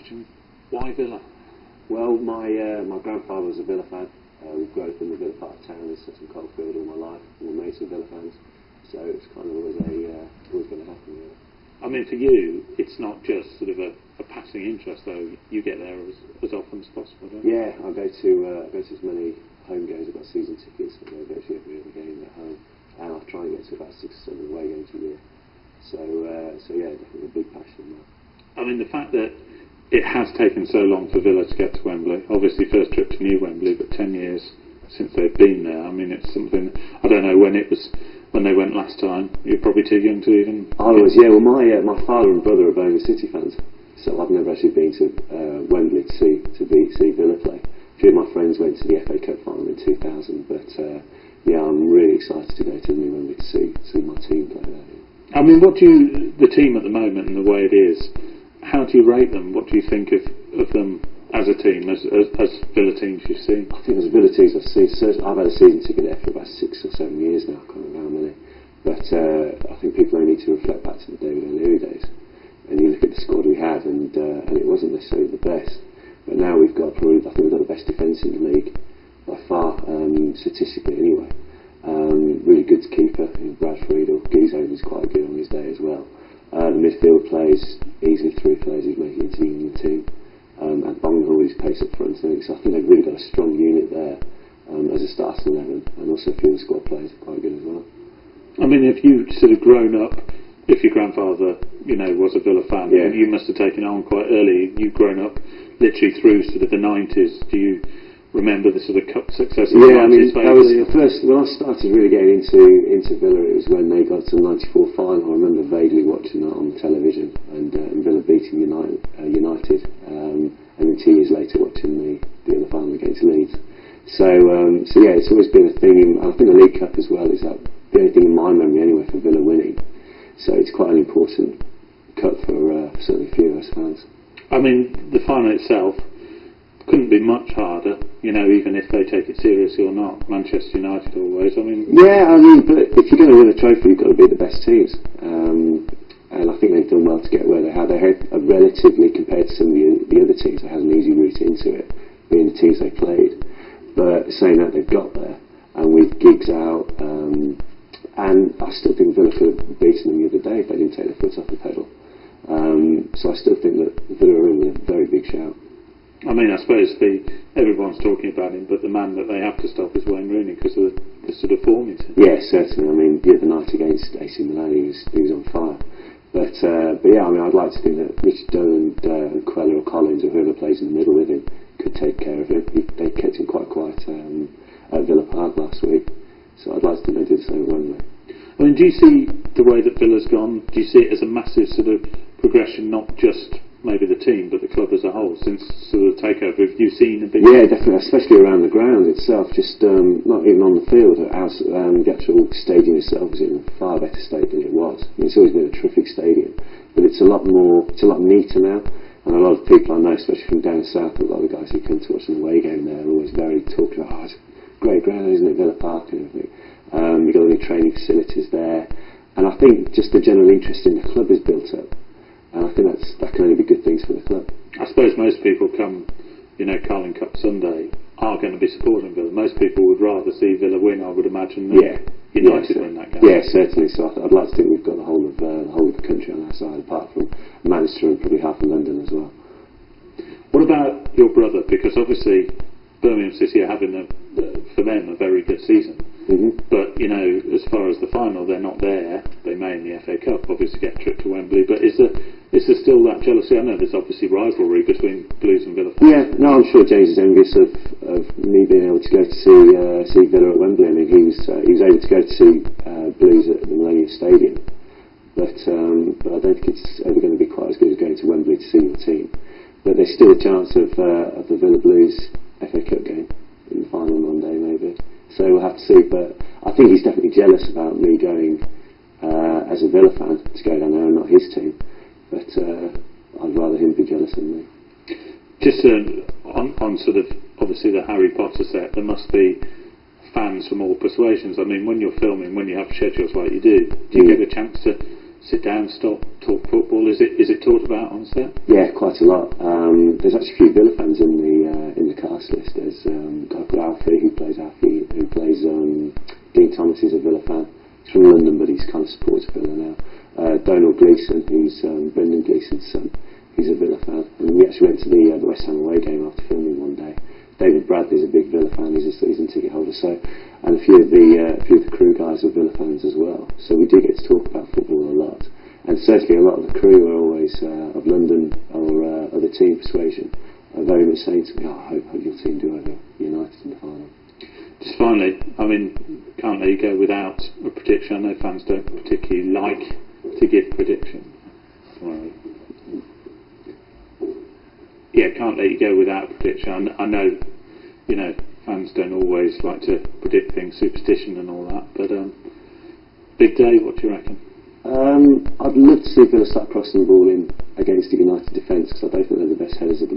passion. Why Villa? Well, my grandfather was a Villa fan. We've grown up in the Villa part of town in Sutton Coldfield all my life. We're mates of Villa fans, so it's kind of always going to happen. Really. I mean, for you, it's not just sort of a passing interest, though. You get there as often as possible, don't you? Yeah, I go to as many home games. I've got season tickets. I go to every other game at home, and I try and get to about 6 or 7 away games a year. So yeah, definitely a big passion there. I mean, the fact that it has taken so long for Villa to get to Wembley. Obviously, first trip to New Wembley, but 10 years since they've been there. I mean, it's something. I don't know when they went last time. You're probably too young to even. I was, yeah. Well, my father and brother are Birmingham City fans, so I've never actually been to Wembley to see Villa play. A few of my friends went to the FA Cup final in 2000, but yeah, I'm really excited to go to New Wembley to see my team play there. I mean, the team at the moment and the way it is, how do you rate them? What do you think of them as a team, as Villa teams you've seen? I think as Villa teams I've seen, I've had a season ticket there for about 6 or 7 years now, I can't remember how many. But I think people only need to reflect back to the David O'Leary days. And you look at the squad we had, and it wasn't necessarily the best. But now we've got I think we've got the best defence in the league, by far, statistically anyway. Really good keeper in Bradford, or Guzzo is quite good on his day as well. The midfield plays easily 3 players who's making it into the England team. And Bungle with his pace up front. So I think they've really got a strong unit there as a starting 11, and also a few of the squad players are quite good as well. I mean, if you've sort of grown up, if your grandfather, was a Villa fan, yeah. You must have taken on quite early. You've grown up literally through sort of the 90s. Do you remember the sort of cup success of the 90s? That was the first. When I started really getting into Villa, it was when they got to the '94 final. I remember vaguely watching that on television, and Villa beating United, and then 2 years later watching the other final against Leeds. So yeah, it's always been a thing. I think the League Cup as well is that the only thing in my memory anyway for Villa winning. So it's quite an important cup for certainly a few of us fans. I mean, the final itself couldn't be much harder, even if they take it seriously or not. Manchester United always. I mean, but if you're going to win a trophy, you've got to beat the best teams. And I think they've done well to get where they have. They had a relatively, compared to some of the other teams, they had an easy route into it, being the teams they played. But saying that, they've got there, and with Giggs out, and I still think Villa could have beaten them the other day if they didn't take their foot off the pedal. So I still think that Villa are in with a very big shout. I mean, I suppose everyone's talking about him, but the man that they have to stop is Wayne Rooney because of the sort of form he's in. Yeah, certainly. I mean, the other night against AC Milan, he was on fire. But yeah, I mean, I'd like to think that Richard Dunn and Quella or Collins or whoever plays in the middle with him could take care of him. They kept him quite quiet at Villa Park last week, so I'd like to think they did the same at Wembley. I mean, do you see the way that Villa's gone? Do you see it as a massive sort of progression, not just maybe the team, but the club as a whole, since sort of the takeover? Have you seen a big... Yeah, definitely, especially around the ground itself, just not even on the field. The actual stadium itself is in a far better state than it was. I mean, it's always been a terrific stadium, but it's a lot neater now, and a lot of people I know, especially from down south, a lot of the guys who come to watch an away game there are always very talking about, it's a great ground, isn't it, Villa Park and everything. You've got all the training facilities there, and I think just the general interest in the club is built up. And I think that can only be good things for the club. I suppose most people come, Carling Cup Sunday, are going to be supporting Villa. Most people would rather see Villa win, I would imagine, than United win that game. Yeah, certainly. So I'd like to think we've got the whole of the country on our side, apart from Manchester and probably half of London as well. What about your brother? Because obviously Birmingham City are having, for them, a very good season. Mm-hmm. But, as far as the final, they're not there. They may in the FA Cup, obviously, get a trip to Wembley. But is there still that jealousy? I know there's obviously rivalry between Blues and Villa fans. Yeah, no, I'm sure James is envious of me being able to go to see Villa at Wembley. I mean, he was able to go to see Blues at the Millennium Stadium. But I don't think it's ever going to be quite as good as going to Wembley to see your team. But there's still a chance of the Villa Blues FA Cup game in the final Monday, maybe. So we'll have to see, but I think he's definitely jealous about me going as a Villa fan to go down there and not his team. But I'd rather him be jealous than me. Just on sort of obviously the Harry Potter set, there must be fans from all persuasions. I mean, when you're filming, when you have schedules like you do you get a chance to sit down, stop, talk football? Is it talked about on set? Yeah, quite a lot. There's actually a few Villa fans in the cast list. There's a guy called Alfie who plays Dean Thomas. He's a Villa fan. He's from London, but he's kind of supports Villa now. Donald Gleeson, who's Brendan Gleeson's son, he's a Villa fan. And we actually went to the West Ham away game after filming one day. David Bradley's a big Villa fan. He's a season ticket holder. So, and a few of the crew guys are Villa fans as well. So we do get to talk about football a lot. And certainly a lot of the crew are always of London or the team persuasion are very much saying to me, I hope your team do over United in the final. Just finally, I mean, can't let you go without a prediction. I know fans don't particularly like to give predictions. Well, yeah, can't let you go without a prediction. I know, fans don't always like to predict things, superstition and all that, but big day, what do you reckon? I'd love to see Villa start crossing the ball in against the United defence, because I don't think they're the best headers of